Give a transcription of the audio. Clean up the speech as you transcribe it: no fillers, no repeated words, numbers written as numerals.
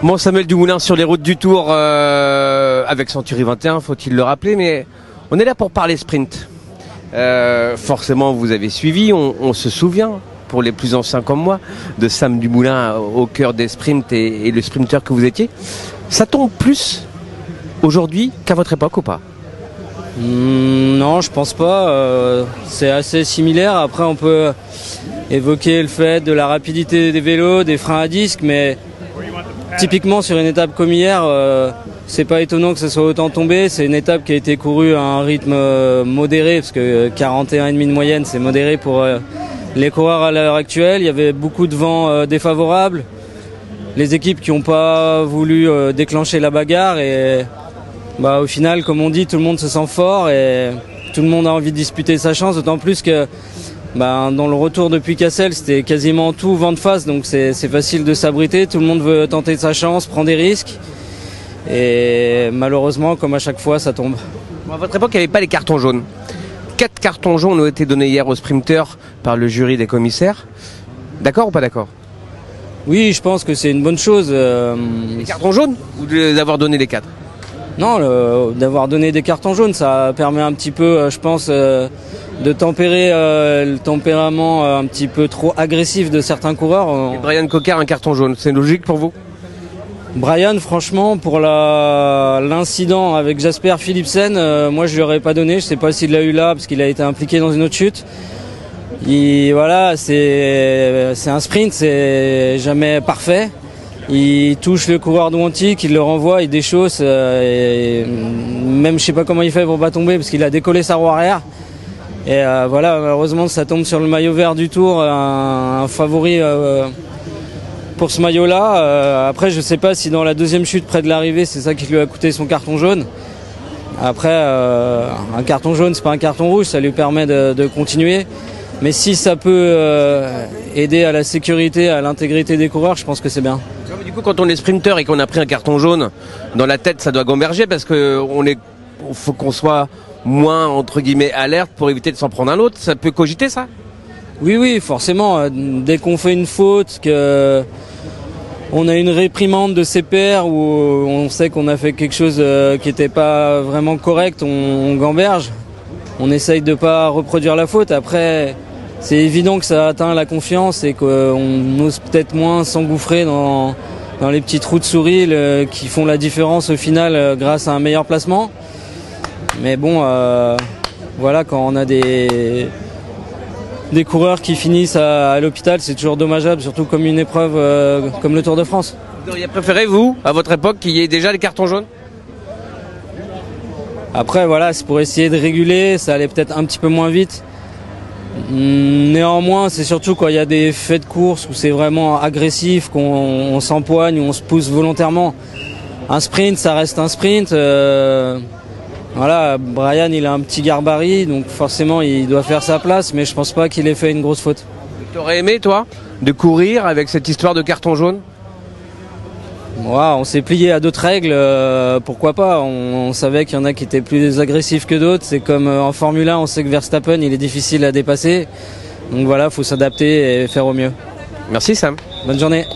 Bon, Samuel Dumoulin sur les routes du Tour avec Century 21, faut-il le rappeler, mais on est là pour parler sprint. Forcément, vous avez suivi, on se souvient, pour les plus anciens comme moi, de Sam Dumoulin au cœur des sprints et le sprinter que vous étiez. Ça tombe plus aujourd'hui qu'à votre époque ou pas? Non, je pense pas. C'est assez similaire. Après, on peut évoquer le fait de la rapidité des vélos, des freins à disque, mais typiquement sur une étape comme hier, c'est pas étonnant que ça soit autant tombé. C'est une étape qui a été courue à un rythme modéré, parce que 41,5 de moyenne, c'est modéré pour les coureurs à l'heure actuelle. Il y avait beaucoup de vent défavorable. Les équipes qui n'ont pas voulu déclencher la bagarre et au final, comme on dit, tout le monde se sent fort et tout le monde a envie de disputer sa chance, d'autant plus que dans le retour depuis Cassel, c'était quasiment tout vent de face, donc c'est facile de s'abriter. Tout le monde veut tenter sa chance, prendre des risques. Et malheureusement, comme à chaque fois, ça tombe. À votre époque, il n'y avait pas les cartons jaunes. 4 cartons jaunes ont été donnés hier aux sprinteurs par le jury des commissaires. D'accord ou pas d'accord? Oui, je pense que c'est une bonne chose. Les cartons jaunes ou d'avoir donné les 4? Non, d'avoir donné des cartons jaunes, ça permet un petit peu, je pense, de tempérer le tempérament un petit peu trop agressif de certains coureurs. Et Brian Cocard, un carton jaune, c'est logique pour vous? Brian, franchement, pour l'incident avec Jasper Philipsen, moi je lui aurais pas donné. Je sais pas s'il l'a eu là parce qu'il a été impliqué dans une autre chute. Voilà, c'est un sprint, c'est jamais parfait. Il touche le coureur de Wanty, il le renvoie, il déchausse. Même je sais pas comment il fait pour pas tomber parce qu'il a décollé sa roue arrière. Et voilà, malheureusement ça tombe sur le maillot vert du Tour, un favori pour ce maillot-là. Après, je sais pas si dans la deuxième chute près de l'arrivée, c'est ça qui lui a coûté son carton jaune. Après, un carton jaune, c'est pas un carton rouge, ça lui permet de continuer. Mais si ça peut aider à la sécurité, à l'intégrité des coureurs, je pense que c'est bien. Du coup, quand on est sprinter et qu'on a pris un carton jaune, dans la tête, ça doit gamberger parce que faut qu'on soit moins, entre guillemets, alerte pour éviter de s'en prendre un autre. Ça peut cogiter, ça? Oui, forcément. Dès qu'on fait une faute, que on a une réprimande de ses pairs ou on sait qu'on a fait quelque chose qui n'était pas vraiment correct, on gamberge. On essaye de pas reproduire la faute. Après, c'est évident que ça atteint la confiance et qu'on ose peut-être moins s'engouffrer dans les petits trous de souris qui font la différence au final grâce à un meilleur placement. Mais bon, voilà, quand on a des coureurs qui finissent à l'hôpital, c'est toujours dommageable, surtout comme une épreuve comme le Tour de France. Vous auriez préféré, vous, à votre époque, qu'il y ait déjà les cartons jaunes? Après, voilà, c'est pour essayer de réguler, ça allait peut-être un petit peu moins vite. Néanmoins, c'est surtout quand il y a des faits de course où c'est vraiment agressif, qu'on s'empoigne, où on se pousse volontairement. Un sprint, ça reste un sprint. Voilà, Brian, il a un petit gabarit, donc forcément, il doit faire sa place, mais je pense pas qu'il ait fait une grosse faute. T'aurais aimé, toi, de courir avec cette histoire de carton jaune? Voilà, on s'est plié à d'autres règles, pourquoi pas. On savait qu'il y en a qui étaient plus agressifs que d'autres. C'est comme en Formule 1, on sait que Verstappen, il est difficile à dépasser. Donc voilà, il faut s'adapter et faire au mieux. Merci Sam. Bonne journée.